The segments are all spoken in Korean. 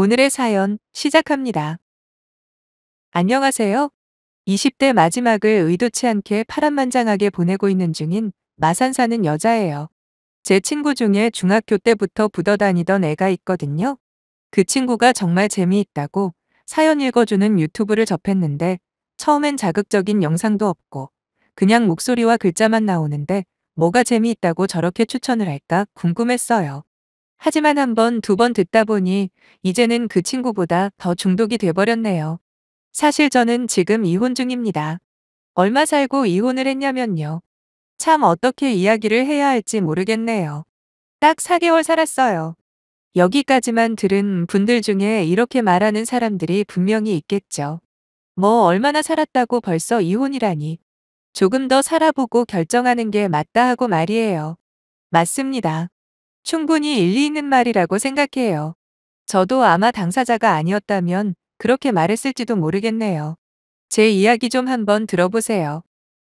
오늘의 사연 시작합니다. 안녕하세요. 20대 마지막을 의도치 않게 파란만장하게 보내고 있는 중인 마산 사는 여자예요. 제 친구 중에 중학교 때부터 붙어 다니던 애가 있거든요. 그 친구가 정말 재미있다고 사연 읽어주는 유튜브를 접했는데 처음엔 자극적인 영상도 없고 그냥 목소리와 글자만 나오는데 뭐가 재미있다고 저렇게 추천을 할까 궁금했어요. 하지만 한 번, 두 번 듣다 보니 이제는 그 친구보다 더 중독이 돼버렸네요. 사실 저는 지금 이혼 중입니다. 얼마 살고 이혼을 했냐면요. 참 어떻게 이야기를 해야 할지 모르겠네요. 딱 4개월 살았어요. 여기까지만 들은 분들 중에 이렇게 말하는 사람들이 분명히 있겠죠. 뭐 얼마나 살았다고 벌써 이혼이라니. 조금 더 살아보고 결정하는 게 맞다 하고 말이에요. 맞습니다. 충분히 일리 있는 말이라고 생각해요. 저도 아마 당사자가 아니었다면 그렇게 말했을지도 모르겠네요. 제 이야기 좀 한번 들어보세요.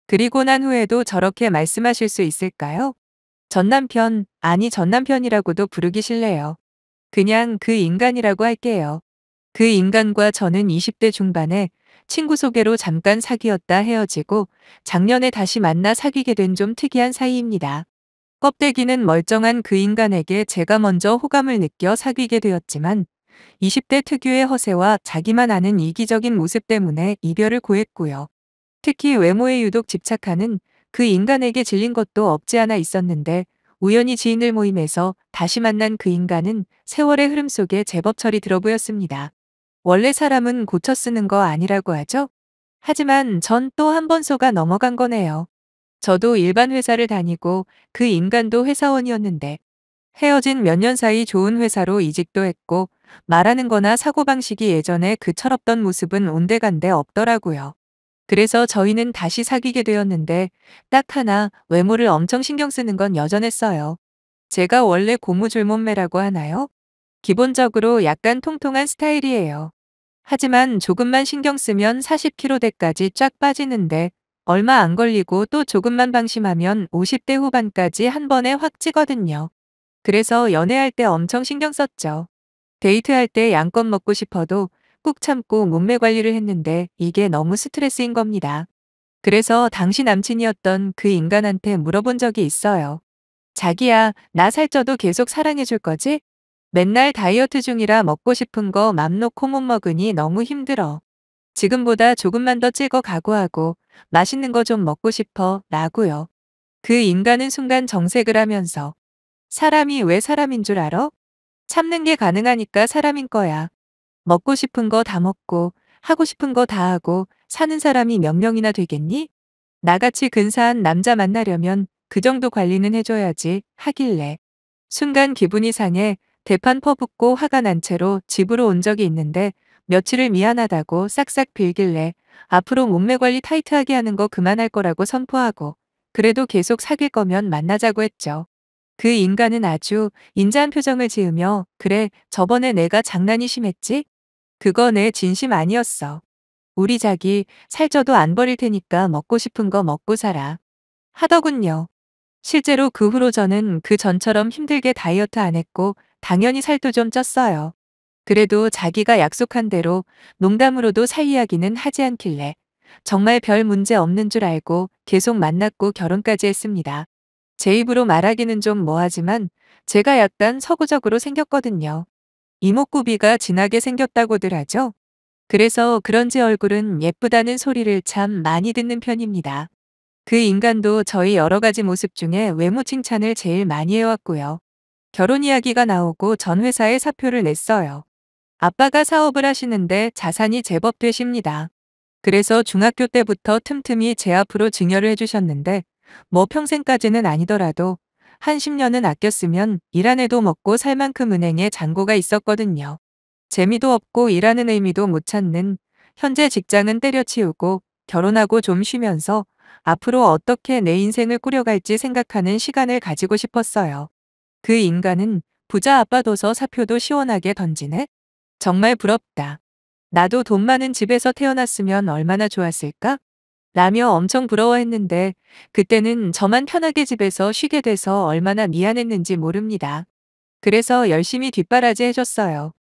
그리고 난 후에도 저렇게 말씀하실 수 있을까요? 전남편, 아니 전남편이라고도 부르기 싫네요. 그냥 그 인간이라고 할게요. 그 인간과 저는 20대 중반에 친구 소개로 잠깐 사귀었다 헤어지고 작년에 다시 만나 사귀게 된 좀 특이한 사이입니다. 껍데기는 멀쩡한 그 인간에게 제가 먼저 호감을 느껴 사귀게 되었지만 20대 특유의 허세와 자기만 아는 이기적인 모습 때문에 이별을 고했고요. 특히 외모에 유독 집착하는 그 인간에게 질린 것도 없지 않아 있었는데 우연히 지인들 모임에서 다시 만난 그 인간은 세월의 흐름 속에 제법 철이 들어 보였습니다. 원래 사람은 고쳐 쓰는 거 아니라고 하죠? 하지만 전 또 한 번 속아 넘어간 거네요. 저도 일반 회사를 다니고 그 인간도 회사원이었는데 헤어진 몇 년 사이 좋은 회사로 이직도 했고 말하는 거나 사고방식이 예전에 그 철없던 모습은 온데간데 없더라고요. 그래서 저희는 다시 사귀게 되었는데 딱 하나 외모를 엄청 신경 쓰는 건 여전했어요. 제가 원래 고무줄몸매라고 하나요? 기본적으로 약간 통통한 스타일이에요. 하지만 조금만 신경 쓰면 40kg대까지 쫙 빠지는데 얼마 안 걸리고 또 조금만 방심하면 50대 후반까지 한 번에 확 찌거든요. 그래서 연애할 때 엄청 신경 썼죠. 데이트할 때 양껏 먹고 싶어도 꾹 참고 몸매 관리를 했는데 이게 너무 스트레스인 겁니다. 그래서 당시 남친이었던 그 인간한테 물어본 적이 있어요. 자기야, 나 살쪄도 계속 사랑해줄 거지? 맨날 다이어트 중이라 먹고 싶은 거 맘 놓고 못 먹으니 너무 힘들어. 지금보다 조금만 더 찔 거 각오하고 맛있는 거 좀 먹고 싶어 라고요. 그 인간은 순간 정색을 하면서 사람이 왜 사람인 줄 알아? 참는 게 가능하니까 사람인 거야. 먹고 싶은 거 다 먹고 하고 싶은 거 다 하고 사는 사람이 몇 명이나 되겠니? 나같이 근사한 남자 만나려면 그 정도 관리는 해줘야지 하길래 순간 기분이 상해 대판 퍼붓고 화가 난 채로 집으로 온 적이 있는데 며칠을 미안하다고 싹싹 빌길래 앞으로 몸매 관리 타이트하게 하는 거 그만할 거라고 선포하고 그래도 계속 사귈 거면 만나자고 했죠. 그 인간은 아주 인자한 표정을 지으며 그래 저번에 내가 장난이 심했지? 그거 내 진심 아니었어. 우리 자기 살쪄도 안 버릴 테니까 먹고 싶은 거 먹고 살아. 하더군요. 실제로 그 후로 저는 그 전처럼 힘들게 다이어트 안 했고 당연히 살도 좀 쪘어요. 그래도 자기가 약속한 대로 농담으로도 살 이야기는 하지 않길래 정말 별 문제 없는 줄 알고 계속 만났고 결혼까지 했습니다. 제 입으로 말하기는 좀 뭐하지만 제가 약간 서구적으로 생겼거든요. 이목구비가 진하게 생겼다고들 하죠. 그래서 그런지 얼굴은 예쁘다는 소리를 참 많이 듣는 편입니다. 그 인간도 저희 여러 가지 모습 중에 외모 칭찬을 제일 많이 해왔고요. 결혼 이야기가 나오고 전 회사에 사표를 냈어요. 아빠가 사업을 하시는데 자산이 제법 되십니다. 그래서 중학교 때부터 틈틈이 제 앞으로 증여를 해주셨는데 뭐 평생까지는 아니더라도 한 10년은 아껴 쓰면 일 안 해도 먹고 살 만큼 은행에 잔고가 있었거든요. 재미도 없고 일하는 의미도 못 찾는 현재 직장은 때려치우고 결혼하고 좀 쉬면서 앞으로 어떻게 내 인생을 꾸려갈지 생각하는 시간을 가지고 싶었어요. 그 인간은 부자 아빠 둬서 사표도 시원하게 던지네? 정말 부럽다. 나도 돈 많은 집에서 태어났으면 얼마나 좋았을까? 라며 엄청 부러워했는데 그때는 저만 편하게 집에서 쉬게 돼서 얼마나 미안했는지 모릅니다. 그래서 열심히 뒷바라지 해줬어요.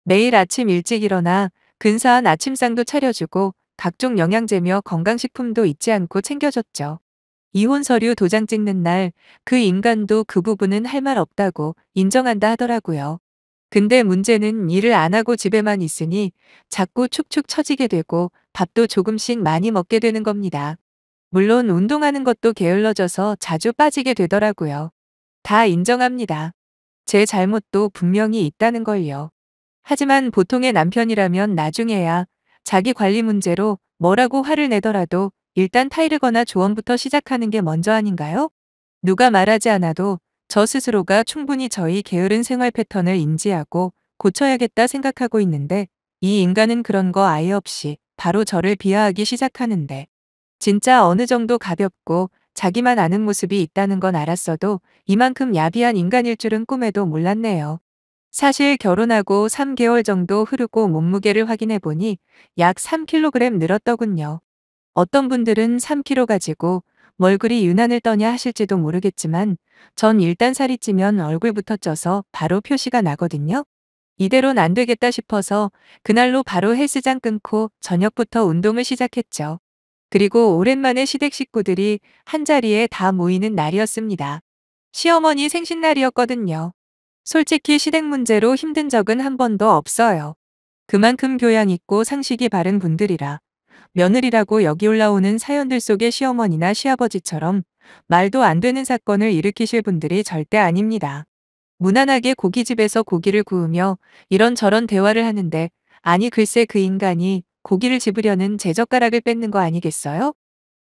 매일 아침 일찍 일어나 근사한 아침상도 차려주고 각종 영양제며 건강식품도 잊지 않고 챙겨줬죠. 이혼 서류 도장 찍는 날 그 인간도 그 부분은 할 말 없다고 인정한다 하더라고요. 근데 문제는 일을 안 하고 집에만 있으니 자꾸 축축 처지게 되고 밥도 조금씩 많이 먹게 되는 겁니다. 물론 운동하는 것도 게을러져서 자주 빠지게 되더라고요. 다 인정합니다. 제 잘못도 분명히 있다는 걸요. 하지만 보통의 남편이라면 나중에야 자기 관리 문제로 뭐라고 화를 내더라도 일단 타이르거나 조언부터 시작하는 게 먼저 아닌가요? 누가 말하지 않아도 저 스스로가 충분히 저희 게으른 생활 패턴을 인지하고 고쳐야겠다 생각하고 있는데 이 인간은 그런 거 아예 없이 바로 저를 비하하기 시작하는데 진짜 어느 정도 가볍고 자기만 아는 모습이 있다는 건 알았어도 이만큼 야비한 인간일 줄은 꿈에도 몰랐네요. 사실 결혼하고 3개월 정도 흐르고 몸무게를 확인해 보니 약 3kg 늘었더군요. 어떤 분들은 3kg 가지고 뭘 그리 유난을 떠냐 하실지도 모르겠지만 전 일단 살이 찌면 얼굴부터 쪄서 바로 표시가 나거든요. 이대로는 안 되겠다 싶어서 그날로 바로 헬스장 끊고 저녁부터 운동을 시작했죠. 그리고 오랜만에 시댁 식구들이 한자리에 다 모이는 날이었습니다. 시어머니 생신날이었거든요. 솔직히 시댁 문제로 힘든 적은 한 번도 없어요. 그만큼 교양 있고 상식이 바른 분들이라 며느리라고 여기 올라오는 사연들 속의 시어머니나 시아버지처럼 말도 안 되는 사건을 일으키실 분들이 절대 아닙니다. 무난하게 고깃집에서 고기를 구우며 이런저런 대화를 하는데 아니 글쎄 그 인간이 고기를 집으려는 제 젓가락을 뺏는 거 아니겠어요?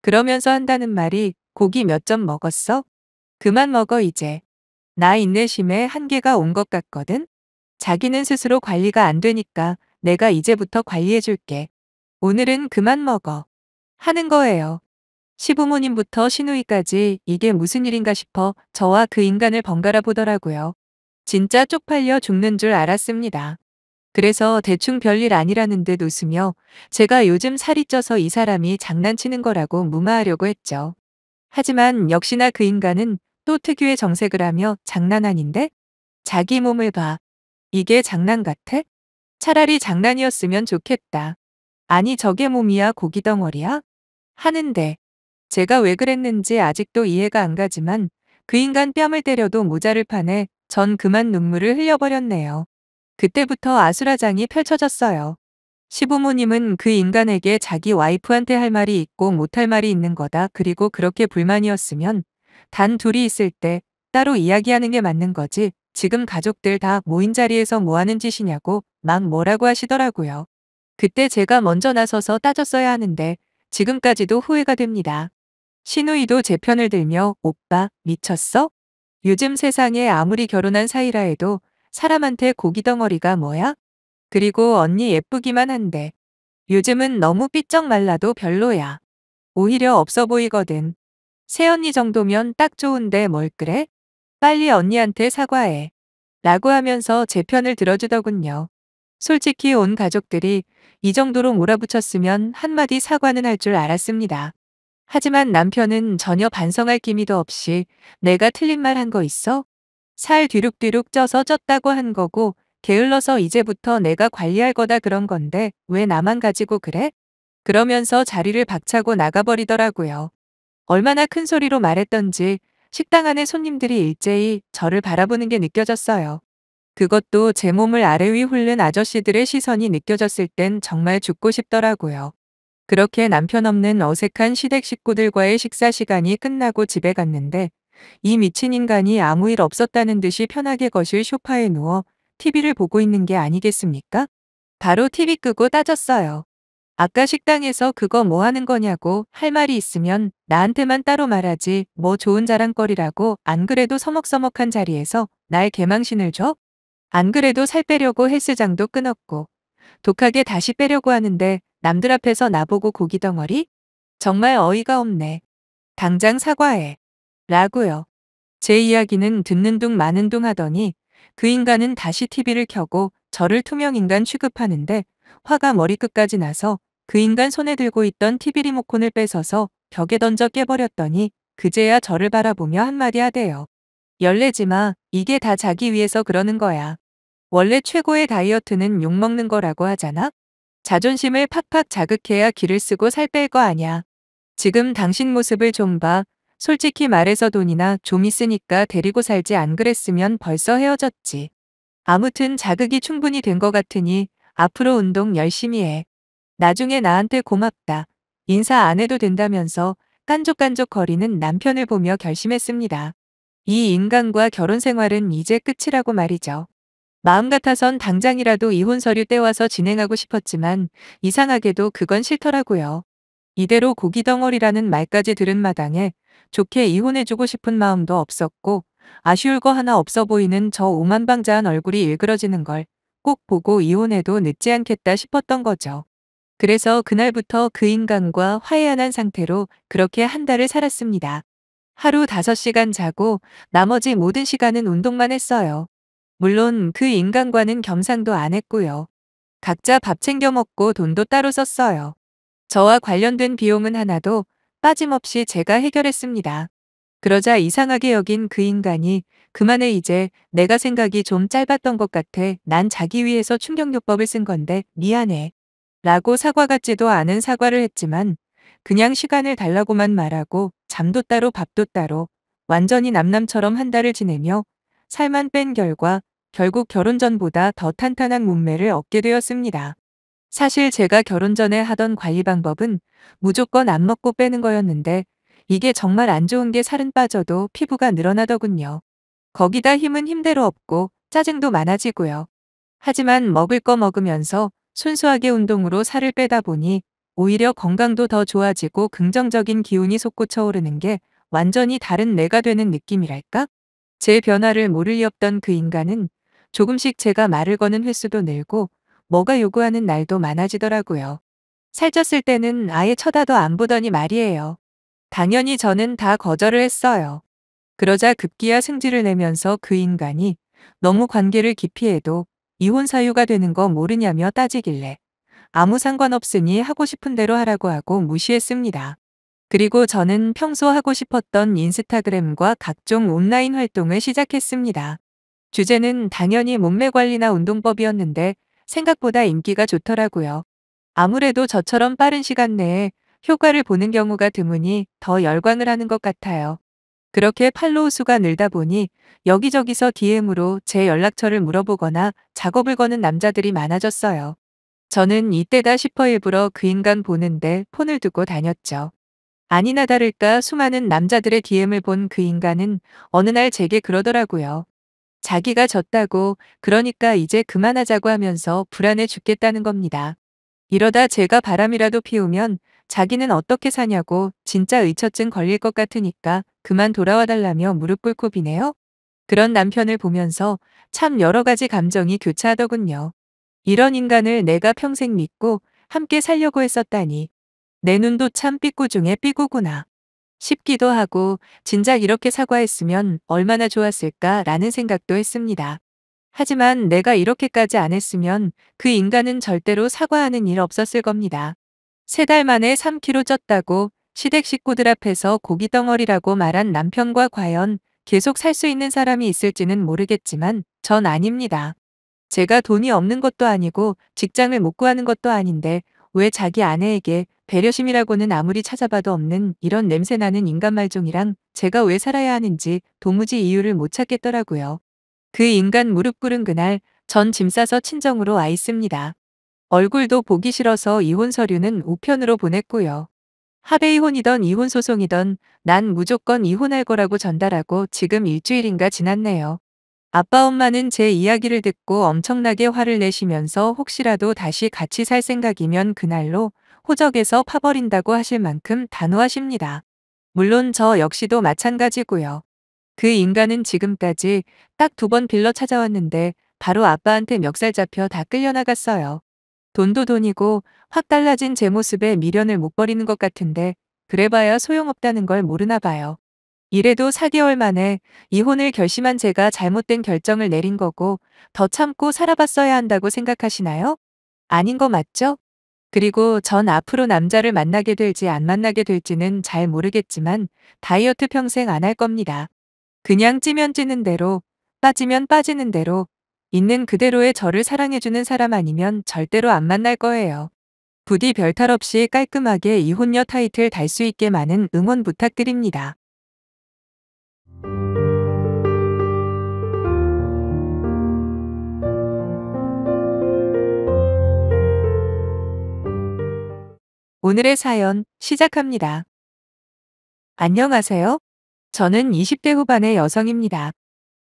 그러면서 한다는 말이 고기 몇 점 먹었어? 그만 먹어 이제. 나 인내심에 한계가 온 것 같거든? 자기는 스스로 관리가 안 되니까 내가 이제부터 관리해 줄게. 오늘은 그만 먹어. 하는 거예요. 시부모님부터 시누이까지 이게 무슨 일인가 싶어 저와 그 인간을 번갈아 보더라고요. 진짜 쪽팔려 죽는 줄 알았습니다. 그래서 대충 별일 아니라는 듯 웃으며 제가 요즘 살이 쪄서 이 사람이 장난치는 거라고 무마하려고 했죠. 하지만 역시나 그 인간은 또 특유의 정색을 하며 장난 아닌데? 자기 몸을 봐. 이게 장난 같아? 차라리 장난이었으면 좋겠다. 아니 저게 몸이야 고기 덩어리야? 하는데 제가 왜 그랬는지 아직도 이해가 안 가지만 그 인간 뺨을 때려도 모자를 파네 전 그만 눈물을 흘려버렸네요. 그때부터 아수라장이 펼쳐졌어요. 시부모님은 그 인간에게 자기 와이프한테 할 말이 있고 못할 말이 있는 거다. 그리고 그렇게 불만이었으면 단 둘이 있을 때 따로 이야기하는 게 맞는 거지. 지금 가족들 다 모인 자리에서 뭐 하는 짓이냐고 막 뭐라고 하시더라고요. 그때 제가 먼저 나서서 따졌어야 하는데 지금까지도 후회가 됩니다. 시누이도 제 편을 들며 오빠 미쳤어? 요즘 세상에 아무리 결혼한 사이라 해도 사람한테 고기 덩어리가 뭐야? 그리고 언니 예쁘기만 한데 요즘은 너무 삐쩍 말라도 별로야. 오히려 없어 보이거든. 새언니 정도면 딱 좋은데 뭘 그래? 빨리 언니한테 사과해. 라고 하면서 제 편을 들어주더군요. 솔직히 온 가족들이 이 정도로 몰아붙였으면 한마디 사과는 할 줄 알았습니다. 하지만 남편은 전혀 반성할 기미도 없이 내가 틀린 말 한 거 있어? 살 뒤룩뒤룩 쪄서 쪘다고 한 거고 게을러서 이제부터 내가 관리할 거다 그런 건데 왜 나만 가지고 그래? 그러면서 자리를 박차고 나가버리더라고요. 얼마나 큰 소리로 말했던지 식당 안에 손님들이 일제히 저를 바라보는 게 느껴졌어요. 그것도 제 몸을 아래 위 훑는 아저씨들의 시선이 느껴졌을 땐 정말 죽고 싶더라고요. 그렇게 남편 없는 어색한 시댁 식구들과의 식사 시간이 끝나고 집에 갔는데 이 미친 인간이 아무 일 없었다는 듯이 편하게 거실 소파에 누워 TV를 보고 있는 게 아니겠습니까? 바로 TV 끄고 따졌어요. 아까 식당에서 그거 뭐 하는 거냐고 할 말이 있으면 나한테만 따로 말하지 뭐 좋은 자랑거리라고 안 그래도 서먹서먹한 자리에서 날 개망신을 줘? 안 그래도 살 빼려고 헬스장도 끊었고 독하게 다시 빼려고 하는데 남들 앞에서 나보고 고기 덩어리? 정말 어이가 없네. 당장 사과해. 라고요. 제 이야기는 듣는 둥 마는 둥 하더니 그 인간은 다시 TV를 켜고 저를 투명인간 취급하는데 화가 머리끝까지 나서 그 인간 손에 들고 있던 TV 리모컨을 뺏어서 벽에 던져 깨버렸더니 그제야 저를 바라보며 한마디 하대요. 열내지 마. 이게 다 자기 위해서 그러는 거야. 원래 최고의 다이어트는 욕먹는 거라고 하잖아? 자존심을 팍팍 자극해야 기를 쓰고 살 뺄 거 아냐. 지금 당신 모습을 좀 봐. 솔직히 말해서 돈이나 좀 있으니까 데리고 살지 안 그랬으면 벌써 헤어졌지. 아무튼 자극이 충분히 된 것 같으니 앞으로 운동 열심히 해. 나중에 나한테 고맙다. 인사 안 해도 된다면서 깐족깐족 거리는 남편을 보며 결심했습니다. 이 인간과 결혼 생활은 이제 끝이라고 말이죠. 마음 같아선 당장이라도 이혼 서류 떼와서 진행하고 싶었지만 이상하게도 그건 싫더라고요. 이대로 고기 덩어리라는 말까지 들은 마당에 좋게 이혼해주고 싶은 마음도 없었고 아쉬울 거 하나 없어 보이는 저 오만방자한 얼굴이 일그러지는 걸 꼭 보고 이혼해도 늦지 않겠다 싶었던 거죠. 그래서 그날부터 그 인간과 화해한 상태로 그렇게 한 달을 살았습니다. 하루 5시간 자고 나머지 모든 시간은 운동만 했어요. 물론 그 인간과는 겸상도 안 했고요. 각자 밥 챙겨 먹고 돈도 따로 썼어요. 저와 관련된 비용은 하나도 빠짐없이 제가 해결했습니다. 그러자 이상하게 여긴 그 인간이 그만해 이제 내가 생각이 좀 짧았던 것 같아. 난 자기 위해서 충격요법을 쓴 건데 미안해. 라고 사과 같지도 않은 사과를 했지만 그냥 시간을 달라고만 말하고 잠도 따로 밥도 따로 완전히 남남처럼 한 달을 지내며 살만 뺀 결과 결국 결혼 전보다 더 탄탄한 몸매를 얻게 되었습니다. 사실 제가 결혼 전에 하던 관리 방법은 무조건 안 먹고 빼는 거였는데 이게 정말 안 좋은 게 살은 빠져도 피부가 늘어나더군요. 거기다 힘은 힘대로 없고 짜증도 많아지고요. 하지만 먹을 거 먹으면서 순수하게 운동으로 살을 빼다 보니 오히려 건강도 더 좋아지고 긍정적인 기운이 솟구쳐 오르는 게 완전히 다른 내가 되는 느낌이랄까? 제 변화를 모를 리 없던 그 인간은 조금씩 제가 말을 거는 횟수도 늘고 뭐가 요구하는 날도 많아지더라고요. 살쪘을 때는 아예 쳐다도 안 보더니 말이에요. 당연히 저는 다 거절을 했어요. 그러자 급기야 승질을 내면서 그 인간이 너무 관계를 기피해도 이혼 사유가 되는 거 모르냐며 따지길래 아무 상관없으니 하고 싶은 대로 하라고 하고 무시했습니다. 그리고 저는 평소 하고 싶었던 인스타그램과 각종 온라인 활동을 시작했습니다. 주제는 당연히 몸매 관리나 운동법이었는데 생각보다 인기가 좋더라고요. 아무래도 저처럼 빠른 시간 내에 효과를 보는 경우가 드무니 더 열광을 하는 것 같아요. 그렇게 팔로우 수가 늘다 보니 여기저기서 DM으로 제 연락처를 물어보거나 작업을 거는 남자들이 많아졌어요. 저는 이때다 싶어 일부러 그 인간 보는데 폰을 두고 다녔죠. 아니나 다를까 수많은 남자들의 DM을 본 그 인간은 어느 날 제게 그러더라고요. 자기가 졌다고 그러니까 이제 그만하자고 하면서 불안해 죽겠다는 겁니다. 이러다 제가 바람이라도 피우면 자기는 어떻게 사냐고 진짜 의처증 걸릴 것 같으니까 그만 돌아와 달라며 무릎 꿇고 비네요. 그런 남편을 보면서 참 여러 가지 감정이 교차하더군요. 이런 인간을 내가 평생 믿고 함께 살려고 했었다니. 내 눈도 참 삐꾸 중에 삐꾸구나 싶기도 하고 진작 이렇게 사과했으면 얼마나 좋았을까라는 생각도 했습니다. 하지만 내가 이렇게까지 안 했으면 그 인간은 절대로 사과하는 일 없었을 겁니다. 3달 만에 3kg 쪘다고 시댁 식구들 앞에서 고기 덩어리라고 말한 남편과 과연 계속 살 수 있는 사람이 있을지는 모르겠지만 전 아닙니다. 제가 돈이 없는 것도 아니고 직장을 못 구하는 것도 아닌데 왜 자기 아내에게 배려심이라고는 아무리 찾아봐도 없는 이런 냄새나는 인간 말종이랑 제가 왜 살아야 하는지 도무지 이유를 못 찾겠더라고요. 그 인간 무릎 꿇은 그날 전 짐 싸서 친정으로 와 있습니다. 얼굴도 보기 싫어서 이혼 서류는 우편으로 보냈고요. 합의 이혼이던 이혼 소송이던 난 무조건 이혼할 거라고 전달하고 지금 일주일인가 지났네요. 아빠 엄마는 제 이야기를 듣고 엄청나게 화를 내시면서 혹시라도 다시 같이 살 생각이면 그날로 호적에서 파버린다고 하실 만큼 단호하십니다. 물론 저 역시도 마찬가지고요. 그 인간은 지금까지 딱 2번 빌러 찾아왔는데 바로 아빠한테 멱살 잡혀 다 끌려나갔어요. 돈도 돈이고 확 달라진 제 모습에 미련을 못 버리는 것 같은데 그래봐야 소용없다는 걸 모르나 봐요. 이래도 4개월 만에 이혼을 결심한 제가 잘못된 결정을 내린 거고 더 참고 살아봤어야 한다고 생각하시나요? 아닌 거 맞죠? 그리고 전 앞으로 남자를 만나게 될지 안 만나게 될지는 잘 모르겠지만 다이어트 평생 안 할 겁니다. 그냥 찌면 찌는 대로, 빠지면 빠지는 대로 있는 그대로의 저를 사랑해주는 사람 아니면 절대로 안 만날 거예요. 부디 별탈 없이 깔끔하게 이혼녀 타이틀 달 수 있게 많은 응원 부탁드립니다. 오늘의 사연 시작합니다. 안녕하세요. 저는 20대 후반의 여성입니다.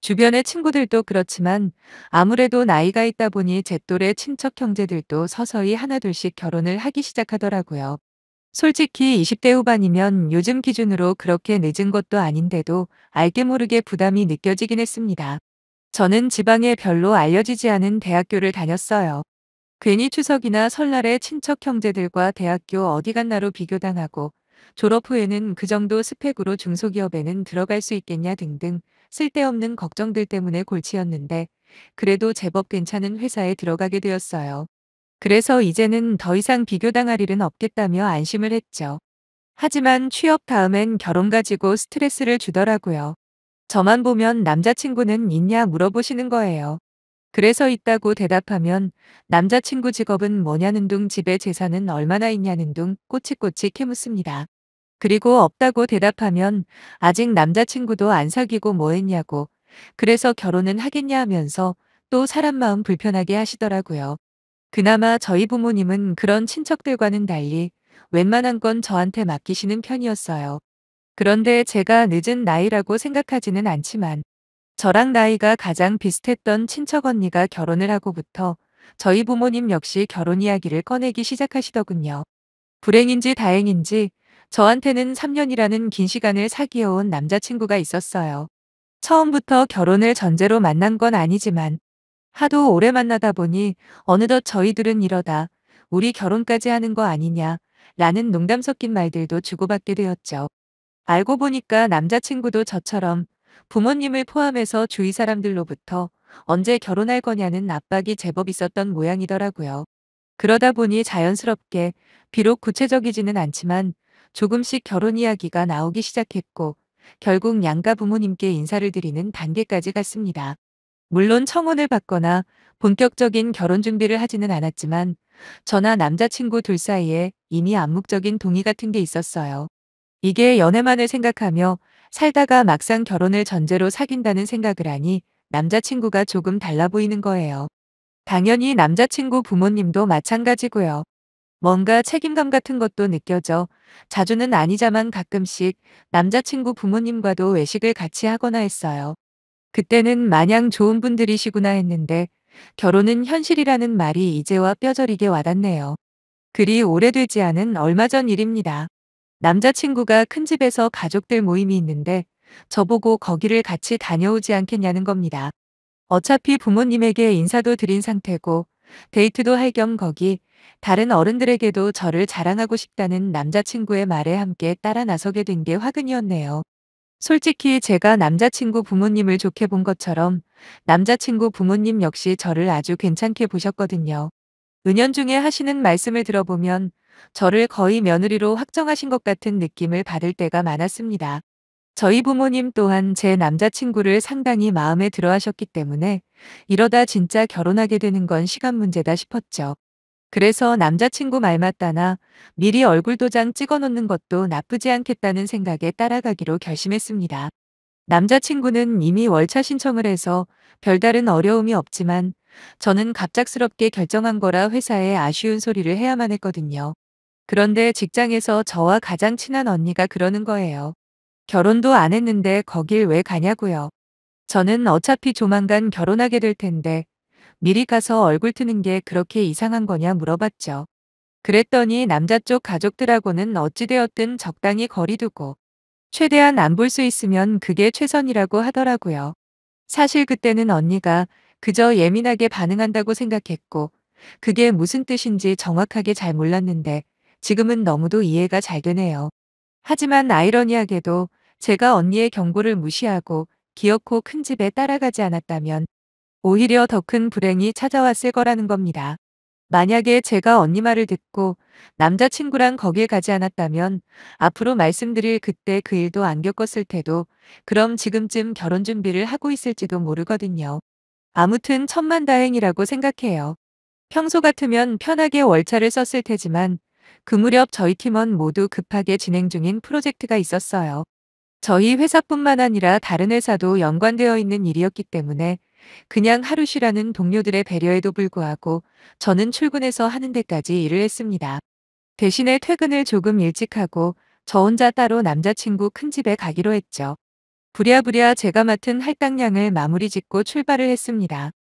주변의 친구들도 그렇지만 아무래도 나이가 있다 보니 제 또래 친척 형제들도 서서히 하나둘씩 결혼을 하기 시작하더라고요. 솔직히 20대 후반이면 요즘 기준으로 그렇게 늦은 것도 아닌데도 알게 모르게 부담이 느껴지긴 했습니다. 저는 지방에 별로 알려지지 않은 대학교를 다녔어요. 괜히 추석이나 설날에 친척 형제들과 대학교 어디 갔나로 비교당하고 졸업 후에는 그 정도 스펙으로 중소기업에는 들어갈 수 있겠냐 등등 쓸데없는 걱정들 때문에 골치였는데 그래도 제법 괜찮은 회사에 들어가게 되었어요. 그래서 이제는 더 이상 비교당할 일은 없겠다며 안심을 했죠. 하지만 취업 다음엔 결혼 가지고 스트레스를 주더라고요. 저만 보면 남자친구는 있냐 물어보시는 거예요. 그래서 있다고 대답하면 남자친구 직업은 뭐냐는 둥 집에 재산은 얼마나 있냐는 둥 꼬치꼬치 캐묻습니다. 그리고 없다고 대답하면 아직 남자친구도 안 사귀고 뭐 했냐고 그래서 결혼은 하겠냐 하면서 또 사람 마음 불편하게 하시더라고요. 그나마 저희 부모님은 그런 친척들과는 달리 웬만한 건 저한테 맡기시는 편이었어요. 그런데 제가 늦은 나이라고 생각하지는 않지만 저랑 나이가 가장 비슷했던 친척 언니가 결혼을 하고부터 저희 부모님 역시 결혼 이야기를 꺼내기 시작하시더군요. 불행인지 다행인지 저한테는 3년이라는 긴 시간을 사귀어온 남자친구가 있었어요. 처음부터 결혼을 전제로 만난 건 아니지만 하도 오래 만나다 보니 어느덧 저희들은 이러다 우리 결혼까지 하는 거 아니냐 라는 농담 섞인 말들도 주고받게 되었죠. 알고 보니까 남자친구도 저처럼 부모님을 포함해서 주위 사람들로부터 언제 결혼할 거냐는 압박이 제법 있었던 모양이더라고요. 그러다 보니 자연스럽게 비록 구체적이지는 않지만 조금씩 결혼 이야기가 나오기 시작했고 결국 양가 부모님께 인사를 드리는 단계까지 갔습니다. 물론 청혼을 받거나 본격적인 결혼 준비를 하지는 않았지만 저나 남자친구 둘 사이에 이미 암묵적인 동의 같은 게 있었어요. 이게 연애만을 생각하며 살다가 막상 결혼을 전제로 사귄다는 생각을 하니 남자친구가 조금 달라 보이는 거예요. 당연히 남자친구 부모님도 마찬가지고요. 뭔가 책임감 같은 것도 느껴져 자주는 아니자만 가끔씩 남자친구 부모님과도 외식을 같이 하거나 했어요. 그때는 마냥 좋은 분들이시구나 했는데 결혼은 현실이라는 말이 이제와 뼈저리게 와닿네요. 그리 오래되지 않은 얼마 전 일입니다. 남자친구가 큰 집에서 가족들 모임이 있는데 저보고 거기를 같이 다녀오지 않겠냐는 겁니다. 어차피 부모님에게 인사도 드린 상태고 데이트도 할 겸 거기 다른 어른들에게도 저를 자랑하고 싶다는 남자친구의 말에 함께 따라 나서게 된 게 화근이었네요. 솔직히 제가 남자친구 부모님을 좋게 본 것처럼 남자친구 부모님 역시 저를 아주 괜찮게 보셨거든요. 은연중에 하시는 말씀을 들어보면 저를 거의 며느리로 확정하신 것 같은 느낌을 받을 때가 많았습니다. 저희 부모님 또한 제 남자친구를 상당히 마음에 들어 하셨기 때문에 이러다 진짜 결혼하게 되는 건 시간 문제다 싶었죠. 그래서 남자친구 말 맞다나 미리 얼굴 도장 찍어 놓는 것도 나쁘지 않겠다는 생각에 따라가기로 결심했습니다. 남자친구는 이미 월차 신청을 해서 별다른 어려움이 없지만 저는 갑작스럽게 결정한 거라 회사에 아쉬운 소리를 해야만 했거든요. 그런데 직장에서 저와 가장 친한 언니가 그러는 거예요. 결혼도 안 했는데 거길 왜 가냐고요. 저는 어차피 조만간 결혼하게 될 텐데 미리 가서 얼굴 트는 게 그렇게 이상한 거냐 물어봤죠. 그랬더니 남자 쪽 가족들하고는 어찌되었든 적당히 거리 두고 최대한 안 볼 수 있으면 그게 최선이라고 하더라고요. 사실 그때는 언니가 그저 예민하게 반응한다고 생각했고 그게 무슨 뜻인지 정확하게 잘 몰랐는데 지금은 너무도 이해가 잘 되네요. 하지만 아이러니하게도 제가 언니의 경고를 무시하고 기어코 큰 집에 따라가지 않았다면 오히려 더 큰 불행이 찾아왔을 거라는 겁니다. 만약에 제가 언니 말을 듣고 남자친구랑 거길 가지 않았다면 앞으로 말씀드릴 그때 그 일도 안 겪었을 테도 그럼 지금쯤 결혼 준비를 하고 있을지도 모르거든요. 아무튼 천만다행이라고 생각해요. 평소 같으면 편하게 월차를 썼을 테지만 그 무렵 저희 팀원 모두 급하게 진행 중인 프로젝트가 있었어요. 저희 회사뿐만 아니라 다른 회사도 연관되어 있는 일이었기 때문에 그냥 하루 쉬라는 동료들의 배려에도 불구하고 저는 출근해서 하는 데까지 일을 했습니다. 대신에 퇴근을 조금 일찍 하고 저 혼자 따로 남자친구 큰 집에 가기로 했죠. 부랴부랴 제가 맡은 할당량을 마무리 짓고 출발을 했습니다.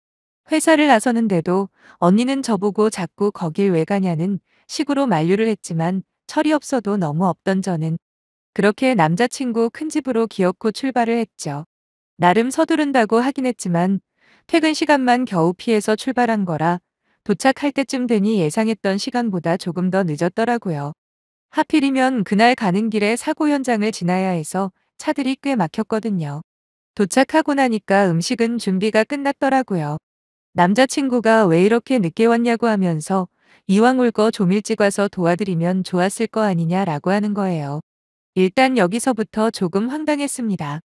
회사를 나서는데도 언니는 저보고 자꾸 거길 왜 가냐는 식으로 만류를 했지만 철이 없어도 너무 없던 저는 그렇게 남자친구 큰 집으로 기어코 출발을 했죠. 나름 서두른다고 하긴 했지만 퇴근 시간만 겨우 피해서 출발한 거라 도착할 때쯤 되니 예상했던 시간보다 조금 더 늦었더라고요. 하필이면 그날 가는 길에 사고 현장을 지나야 해서 차들이 꽤 막혔거든요. 도착하고 나니까 음식은 준비가 끝났더라고요. 남자친구가 왜 이렇게 늦게 왔냐고 하면서 이왕 올 거 좀 일찍 와서 도와드리면 좋았을 거 아니냐라고 하는 거예요. 일단 여기서부터 조금 황당했습니다.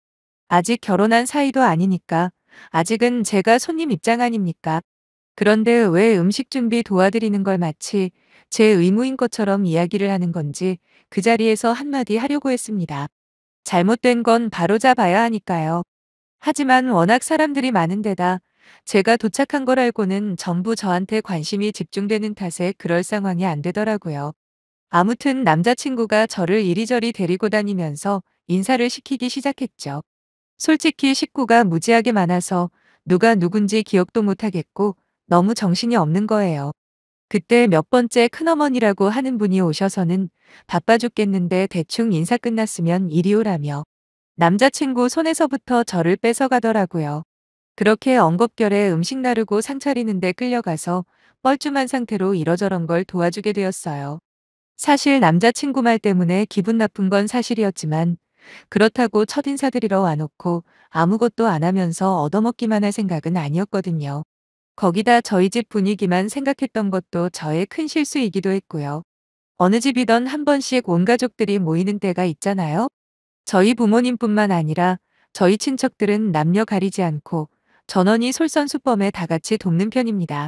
아직 결혼한 사이도 아니니까 아직은 제가 손님 입장 아닙니까? 그런데 왜 음식 준비 도와드리는 걸 마치 제 의무인 것처럼 이야기를 하는 건지 그 자리에서 한마디 하려고 했습니다. 잘못된 건 바로잡아야 하니까요. 하지만 워낙 사람들이 많은 데다 제가 도착한 걸 알고는 전부 저한테 관심이 집중되는 탓에 그럴 상황이 안 되더라고요. 아무튼 남자친구가 저를 이리저리 데리고 다니면서 인사를 시키기 시작했죠. 솔직히 식구가 무지하게 많아서 누가 누군지 기억도 못하겠고 너무 정신이 없는 거예요. 그때 몇 번째 큰어머니라고 하는 분이 오셔서는 바빠 죽겠는데 대충 인사 끝났으면 이리 오라며 남자친구 손에서부터 저를 뺏어가더라고요. 그렇게 엉겁결에 음식 나르고 상 차리는데 끌려가서 뻘쭘한 상태로 이러저런 걸 도와주게 되었어요. 사실 남자친구 말 때문에 기분 나쁜 건 사실이었지만 그렇다고 첫인사드리러 와놓고 아무것도 안 하면서 얻어먹기만 할 생각은 아니었거든요. 거기다 저희 집 분위기만 생각했던 것도 저의 큰 실수이기도 했고요. 어느 집이던 한 번씩 온 가족들이 모이는 때가 있잖아요. 저희 부모님뿐만 아니라 저희 친척들은 남녀 가리지 않고 전원이 솔선수범에 다 같이 돕는 편입니다.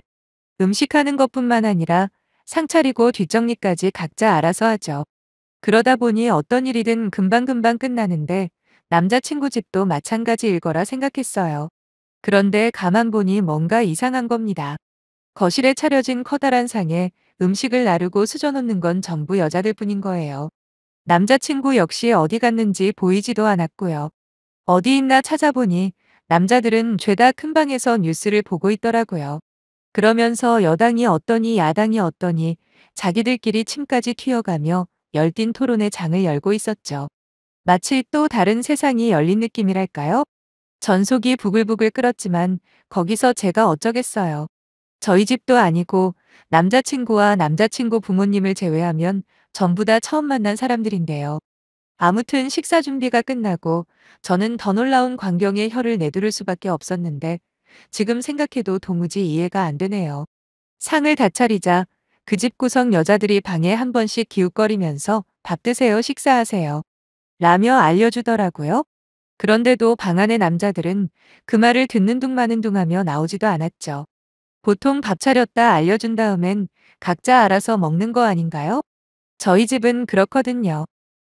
음식하는 것뿐만 아니라 상 차리고 뒷정리까지 각자 알아서 하죠. 그러다 보니 어떤 일이든 금방금방 끝나는데 남자친구 집도 마찬가지일 거라 생각했어요. 그런데 가만 보니 뭔가 이상한 겁니다. 거실에 차려진 커다란 상에 음식을 나르고 수저놓는 건 전부 여자들 뿐인 거예요. 남자친구 역시 어디 갔는지 보이지도 않았고요. 어디 있나 찾아보니 남자들은 죄다 큰 방에서 뉴스를 보고 있더라고요. 그러면서 여당이 어떠니 야당이 어떠니 자기들끼리 침까지 튀어가며 열띤 토론의 장을 열고 있었죠. 마치 또 다른 세상이 열린 느낌이랄까요? 전속이 부글부글 끓었지만 거기서 제가 어쩌겠어요. 저희 집도 아니고 남자친구와 남자친구 부모님을 제외하면 전부 다 처음 만난 사람들인데요. 아무튼 식사 준비가 끝나고 저는 더 놀라운 광경에 혀를 내두를 수밖에 없었는데 지금 생각해도 도무지 이해가 안 되네요. 상을 다 차리자 그 집 구석 여자들이 방에 한 번씩 기웃거리면서 밥 드세요, 식사하세요 라며 알려주더라고요. 그런데도 방 안의 남자들은 그 말을 듣는 둥 마는 둥 하며 나오지도 않았죠. 보통 밥 차렸다 알려준 다음엔 각자 알아서 먹는 거 아닌가요? 저희 집은 그렇거든요.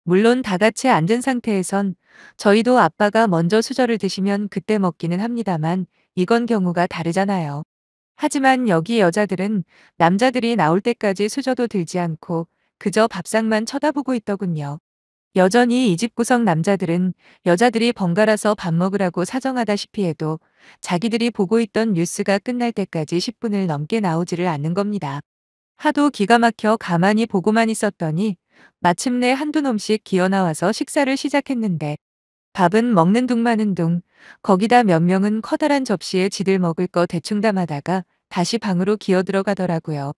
물론 다 같이 앉은 상태에선 저희도 아빠가 먼저 수저를 드시면 그때 먹기는 합니다만 이건 경우가 다르잖아요. 하지만 여기 여자들은 남자들이 나올 때까지 수저도 들지 않고 그저 밥상만 쳐다보고 있더군요. 여전히 이 집 구석 남자들은 여자들이 번갈아서 밥 먹으라고 사정하다시피 해도 자기들이 보고 있던 뉴스가 끝날 때까지 10분을 넘게 나오지를 않는 겁니다. 하도 기가 막혀 가만히 보고만 있었더니 마침내 한두 놈씩 기어 나와서 식사를 시작했는데 밥은 먹는 둥 마는 둥 거기다 몇 명은 커다란 접시에 지들 먹을 거 대충 담아다가 다시 방으로 기어 들어가더라고요.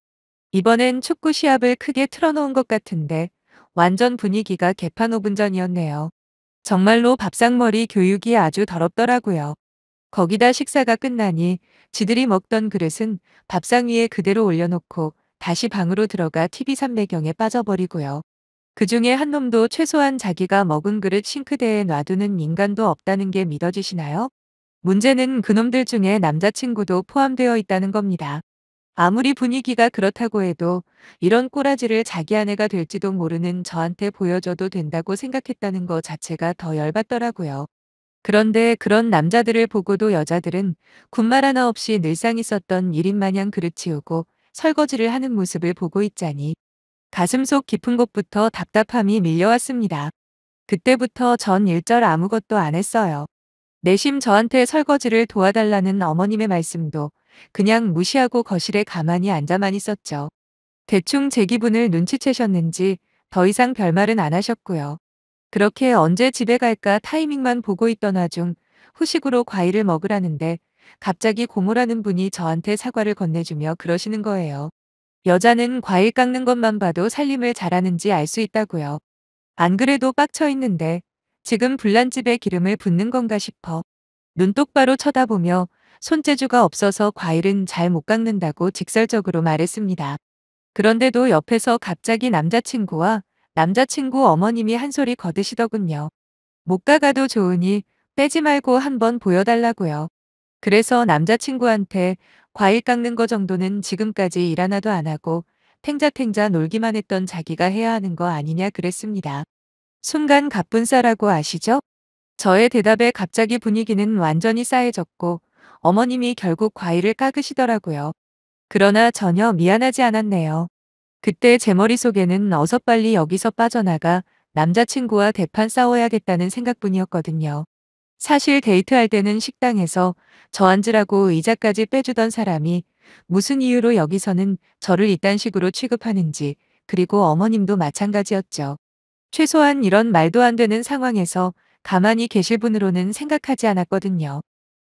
이번엔 축구 시합을 크게 틀어놓은 것 같은데 완전 분위기가 개판 5분 전이었네요. 정말로 밥상머리 교육이 아주 더럽더라고요. 거기다 식사가 끝나니 지들이 먹던 그릇은 밥상 위에 그대로 올려놓고 다시 방으로 들어가 TV 삼매경에 빠져버리고요. 그중에 한 놈도 최소한 자기가 먹은 그릇 싱크대에 놔두는 인간도 없다는 게 믿어지시나요? 문제는 그놈들 중에 남자친구도 포함되어 있다는 겁니다. 아무리 분위기가 그렇다고 해도 이런 꼬라지를 자기 아내가 될지도 모르는 저한테 보여줘도 된다고 생각했다는 거 자체가 더 열받더라고요. 그런데 그런 남자들을 보고도 여자들은 군말 하나 없이 늘상 있었던 일인 마냥 그르치우고 설거지를 하는 모습을 보고 있자니 가슴속 깊은 곳부터 답답함이 밀려왔습니다. 그때부터 전 일절 아무것도 안 했어요. 내심 저한테 설거지를 도와달라는 어머님의 말씀도 그냥 무시하고 거실에 가만히 앉아만 있었죠. 대충 제 기분을 눈치채셨는지 더 이상 별말은 안 하셨고요. 그렇게 언제 집에 갈까 타이밍만 보고 있던 와중 후식으로 과일을 먹으라는데 갑자기 고모라는 분이 저한테 사과를 건네주며 그러시는 거예요. 여자는 과일 깎는 것만 봐도 살림을 잘하는지 알 수 있다고요. 안 그래도 빡쳐 있는데 지금 불난집에 기름을 붓는 건가 싶어 눈 똑바로 쳐다보며 손재주가 없어서 과일은 잘 못 깎는다고 직설적으로 말했습니다. 그런데도 옆에서 갑자기 남자친구와 남자친구 어머님이 한 소리 거드시더군요. 못 깎아도 좋으니 빼지 말고 한번 보여달라고요. 그래서 남자친구한테 과일 깎는 거 정도는 지금까지 일 하나도 안 하고 탱자탱자 놀기만 했던 자기가 해야 하는 거 아니냐 그랬습니다. 순간 갑분싸라고 아시죠? 저의 대답에 갑자기 분위기는 완전히 싸해졌고 어머님이 결국 과일을 깎으시더라고요. 그러나 전혀 미안하지 않았네요. 그때 제 머릿속에는 어서 빨리 여기서 빠져나가 남자친구와 대판 싸워야겠다는 생각뿐이었거든요. 사실 데이트할 때는 식당에서 저 앉으라고 의자까지 빼주던 사람이 무슨 이유로 여기서는 저를 이딴 식으로 취급하는지, 그리고 어머님도 마찬가지였죠. 최소한 이런 말도 안 되는 상황에서 가만히 계실 분으로는 생각하지 않았거든요.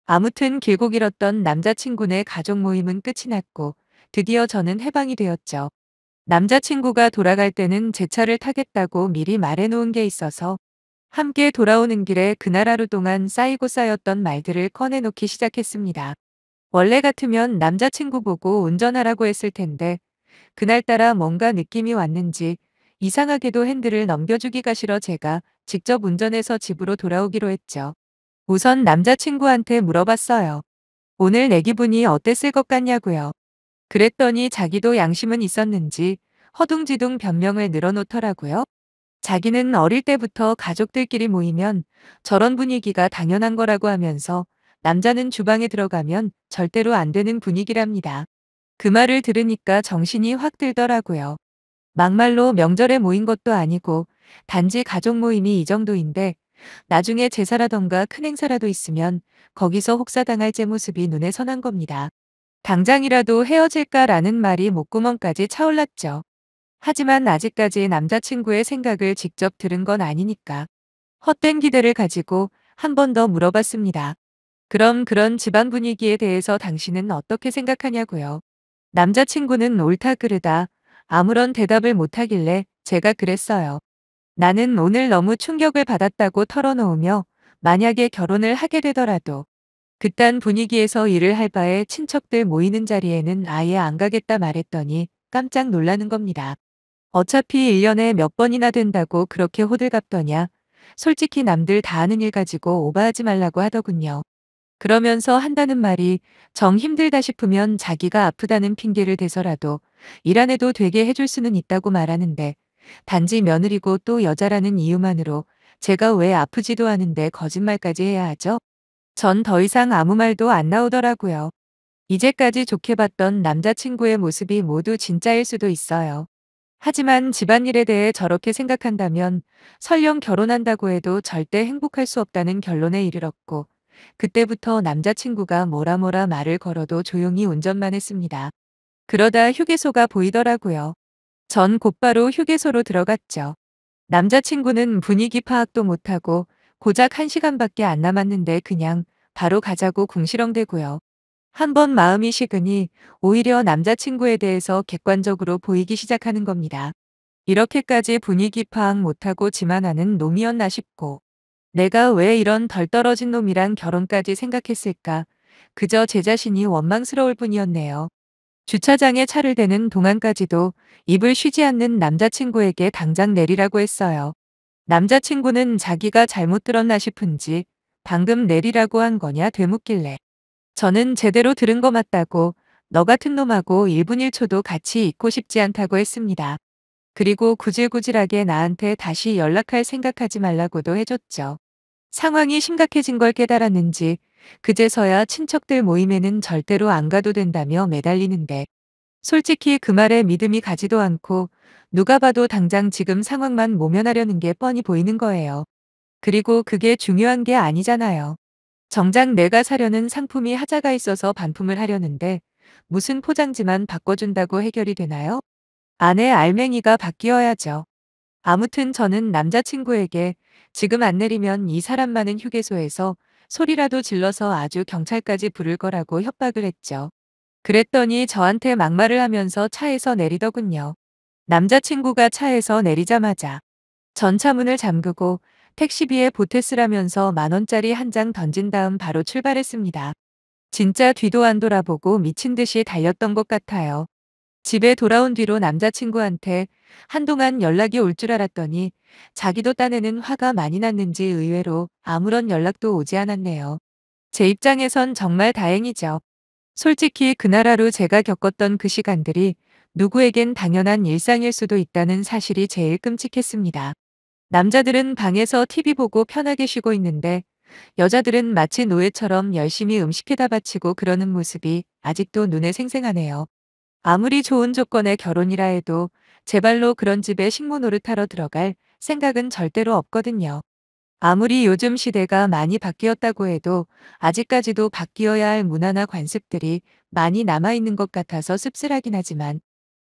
아무튼 길고 길었던 남자친구네 가족 모임은 끝이 났고 드디어 저는 해방이 되었죠. 남자친구가 돌아갈 때는 제 차를 타겠다고 미리 말해놓은 게 있어서 함께 돌아오는 길에 그날 하루 동안 쌓이고 쌓였던 말들을 꺼내놓기 시작했습니다. 원래 같으면 남자친구 보고 운전하라고 했을 텐데 그날따라 뭔가 느낌이 왔는지 이상하게도 핸들을 넘겨주기가 싫어 제가 직접 운전해서 집으로 돌아오기로 했죠. 우선 남자친구한테 물어봤어요. 오늘 내 기분이 어땠을 것 같냐고요. 그랬더니 자기도 양심은 있었는지 허둥지둥 변명을 늘어놓더라고요. 자기는 어릴 때부터 가족들끼리 모이면 저런 분위기가 당연한 거라고 하면서 남자는 주방에 들어가면 절대로 안 되는 분위기랍니다. 그 말을 들으니까 정신이 확 들더라고요. 막말로 명절에 모인 것도 아니고 단지 가족 모임이 이 정도인데 나중에 제사라던가 큰 행사라도 있으면 거기서 혹사당할 제 모습이 눈에 선한 겁니다. 당장이라도 헤어질까라는 말이 목구멍까지 차올랐죠. 하지만 아직까지 남자친구의 생각을 직접 들은 건 아니니까 헛된 기대를 가지고 한 번 더 물어봤습니다. 그럼 그런 집안 분위기에 대해서 당신은 어떻게 생각하냐고요. 남자친구는 옳다 그르다 아무런 대답을 못하길래 제가 그랬어요. 나는 오늘 너무 충격을 받았다고 털어놓으며 만약에 결혼을 하게 되더라도 그딴 분위기에서 일을 할 바에 친척들 모이는 자리에는 아예 안 가겠다 말했더니 깜짝 놀라는 겁니다. 어차피 1년에 몇 번이나 된다고 그렇게 호들갑더냐. 솔직히 남들 다 아는 일 가지고 오버하지 말라고 하더군요. 그러면서 한다는 말이 정 힘들다 싶으면 자기가 아프다는 핑계를 대서라도 일 안 해도 되게 해줄 수는 있다고 말하는데 단지 며느리고 또 여자라는 이유만으로 제가 왜 아프지도 않은데 거짓말까지 해야 하죠? 전 더 이상 아무 말도 안 나오더라고요. 이제까지 좋게 봤던 남자친구의 모습이 모두 진짜일 수도 있어요. 하지만 집안일에 대해 저렇게 생각한다면 설령 결혼한다고 해도 절대 행복할 수 없다는 결론에 이르렀고 그때부터 남자친구가 뭐라 말을 걸어도 조용히 운전만 했습니다. 그러다 휴게소가 보이더라고요. 전 곧바로 휴게소로 들어갔죠. 남자친구는 분위기 파악도 못하고 고작 1시간밖에 안 남았는데 그냥 바로 가자고 궁시렁대고요. 한번 마음이 식으니 오히려 남자친구에 대해서 객관적으로 보이기 시작하는 겁니다. 이렇게까지 분위기 파악 못하고 지만하는 놈이었나 싶고 내가 왜 이런 덜 떨어진 놈이랑 결혼까지 생각했을까. 그저 제 자신이 원망스러울 뿐이었네요. 주차장에 차를 대는 동안까지도 입을 쉬지 않는 남자친구에게 당장 내리라고 했어요. 남자친구는 자기가 잘못 들었나 싶은지 방금 내리라고 한 거냐 되묻길래 저는 제대로 들은 거 맞다고 너 같은 놈하고 1분 1초도 같이 있고 싶지 않다고 했습니다. 그리고 구질구질하게 나한테 다시 연락할 생각하지 말라고도 해줬죠. 상황이 심각해진 걸 깨달았는지 그제서야 친척들 모임에는 절대로 안 가도 된다며 매달리는데 솔직히 그 말에 믿음이 가지도 않고 누가 봐도 당장 지금 상황만 모면하려는 게 뻔히 보이는 거예요. 그리고 그게 중요한 게 아니잖아요. 정작 내가 사려는 상품이 하자가 있어서 반품을 하려는데 무슨 포장지만 바꿔준다고 해결이 되나요? 아내 알맹이가 바뀌어야죠. 아무튼 저는 남자친구에게 지금 안 내리면 이 사람 많은 휴게소에서 소리라도 질러서 아주 경찰까지 부를 거라고 협박을 했죠. 그랬더니 저한테 막말을 하면서 차에서 내리더군요. 남자친구가 차에서 내리자마자 전차문을 잠그고 택시비에 보태 쓰라면서 10,000원짜리 한 장 던진 다음 바로 출발했습니다. 진짜 뒤도 안 돌아보고 미친 듯이 달렸던 것 같아요. 집에 돌아온 뒤로 남자친구한테 한동안 연락이 올 줄 알았더니 자기도 딴에는 화가 많이 났는지 의외로 아무런 연락도 오지 않았네요. 제 입장에선 정말 다행이죠. 솔직히 그날 하루 제가 겪었던 그 시간들이 누구에겐 당연한 일상일 수도 있다는 사실이 제일 끔찍했습니다. 남자들은 방에서 TV 보고 편하게 쉬고 있는데 여자들은 마치 노예처럼 열심히 음식해다 바치고 그러는 모습이 아직도 눈에 생생하네요. 아무리 좋은 조건의 결혼이라 해도 제 발로 그런 집에 식모 노릇하러 들어갈 생각은 절대로 없거든요. 아무리 요즘 시대가 많이 바뀌었다고 해도 아직까지도 바뀌어야 할 문화나 관습들이 많이 남아있는 것 같아서 씁쓸하긴 하지만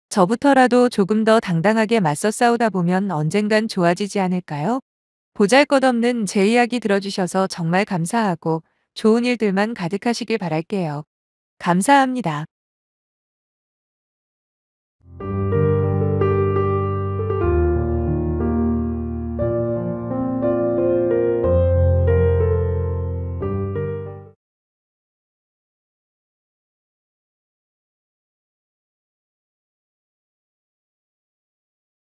저부터라도 조금 더 당당하게 맞서 싸우다 보면 언젠간 좋아지지 않을까요? 보잘것없는 제 이야기 들어주셔서 정말 감사하고 좋은 일들만 가득하시길 바랄게요. 감사합니다.